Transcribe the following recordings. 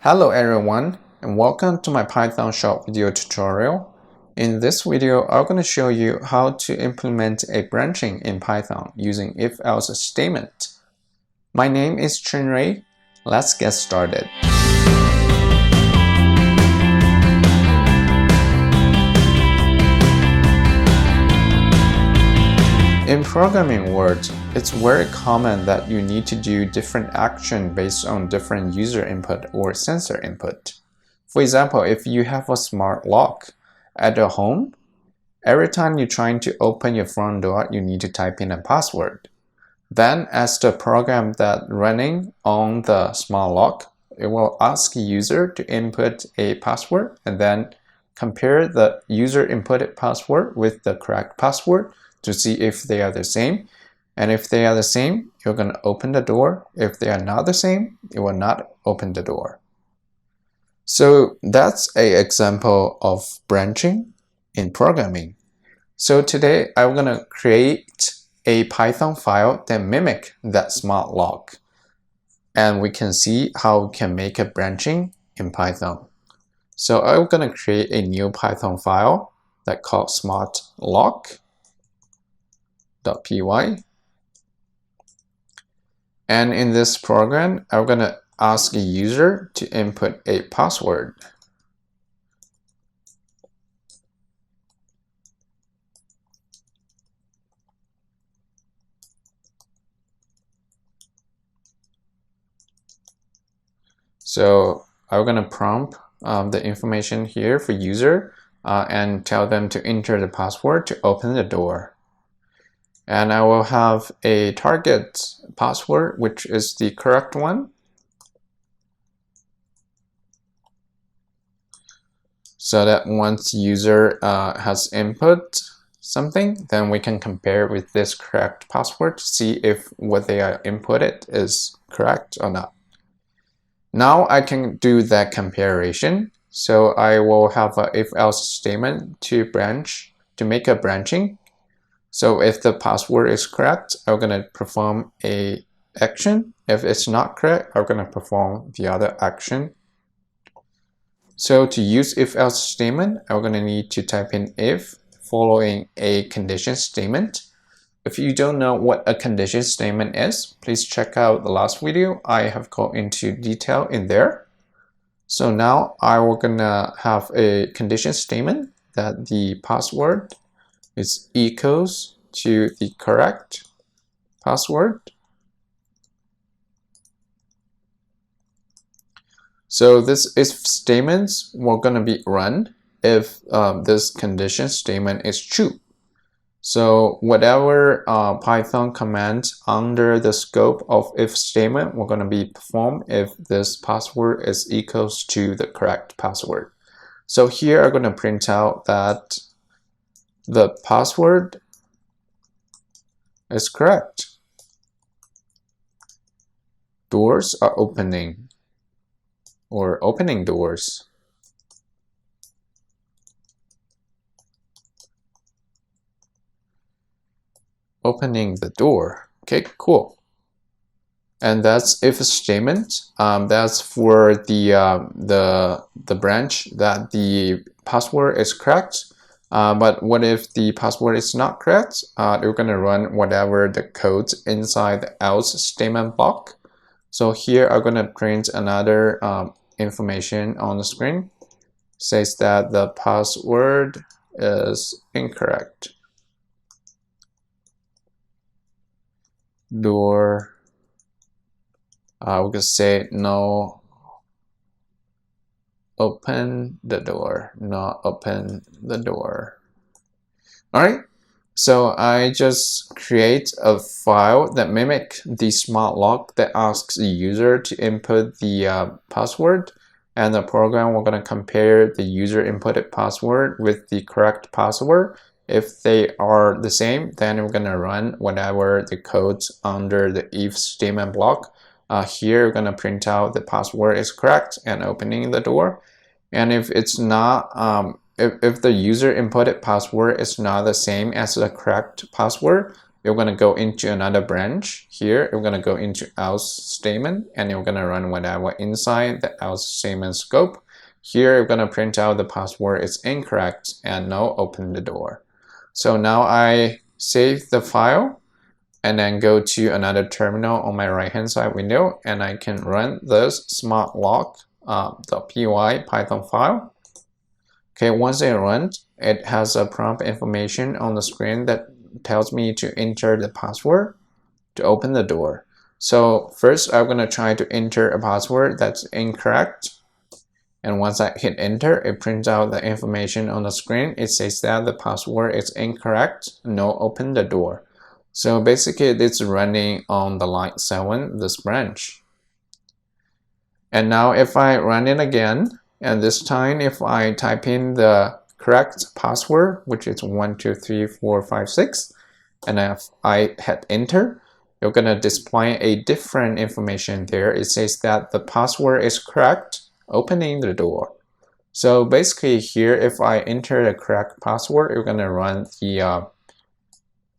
Hello everyone, and welcome to my Python short video tutorial. In this video, I'm going to show you how to implement a branching in Python using if-else statement. My name is Chunrui. Let's get started. In programming world, it's very common that you need to do different action based on different user input or sensor input. For example, if you have a smart lock at your home, every time you're trying to open your front door, you need to type in a password. Then as the program that's running on the smart lock, it will ask the user to input a password and then compare the user inputted password with the correct password to see if they are the same. And if they are the same, you're going to open the door. If they are not the same, it will not open the door. So that's an example of branching in programming. So today I'm going to create a Python file that mimic that smart lock. And we can see how we can make a branching in Python. So I'm going to create a new Python file that called smartlock.py. And in this program, I'm going to ask a user to input a password. So I'm going to prompt the information here for user and tell them to enter the password to open the door. And I will have a target password, which is the correct one. So that once user has input something, then we can compare with this correct password to see if what they are inputted is correct or not. Now I can do that comparison. So I will have a if-else statement to make a branching. So if the password is correct, I'm going to perform a action. If it's not correct, I'm going to perform the other action. So to use if-else statement, I'm going to need to type in if following a condition statement. If you don't know what a condition statement is, please check out the last video. I have gone into detail in there. So now I'm going to have a condition statement that the password is equals to the correct password. So this if statements were going to be run if this condition statement is true. So whatever Python commands under the scope of if statement we're going to be performed if this password is equals to the correct password. So here I'm going to print out that the password is correct. Doors are opening or opening doors. Opening the door. Okay, cool. And that's if statement. That's for the branch that the password is correct. But what if the password is not correct? You're going to run whatever the code inside the else statement block. So here I'm going to print another information on the screen. Says that the password is incorrect. Door. We could say no. Open the door, not open the door. All right, so I just create a file that mimic the smart lock that asks the user to input the password, and the program we're going to compare the user inputted password with the correct password. If they are the same, then we're going to run whatever the codes under the if statement block. Here we're going to print out the password is correct and opening the door. And if it's not, if the user inputted password is not the same as the correct password, you're going to go into another branch. Here, you're going to go into else statement, and you're going to run whatever inside the else statement scope. Here, you're going to print out the password is incorrect and no open the door. So now I save the file and then go to another terminal on my right hand side window, and I can run this smartlock.py Python file. Okay, once it runs, it has a prompt information on the screen that tells me to enter the password to open the door. So first I'm going to try to enter a password that's incorrect. And once I hit enter, it prints out the information on the screen. It says that the password is incorrect, no open the door. So basically it's running on the line 7, this branch. And now if I run it again, and this time if I type in the correct password, which is 123456, and if I hit enter, you're going to display a different information there. It says that the password is correct, opening the door. So basically here, if I enter the correct password, you're going to run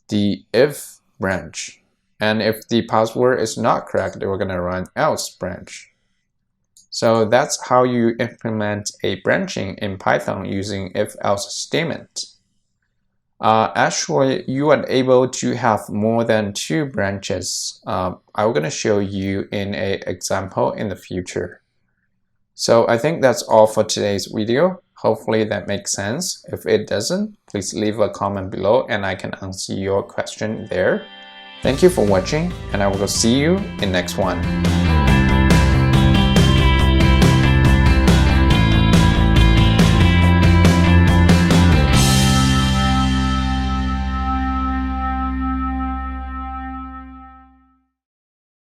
the if branch. And if the password is not correct, we're going to run else branch. So that's how you implement a branching in Python using if-else statement. Actually, you are able to have more than 2 branches. I'm going to show you in an example in the future. So I think that's all for today's video. Hopefully that makes sense. If it doesn't, please leave a comment below and I can answer your question there. Thank you for watching, and I will see you in next one.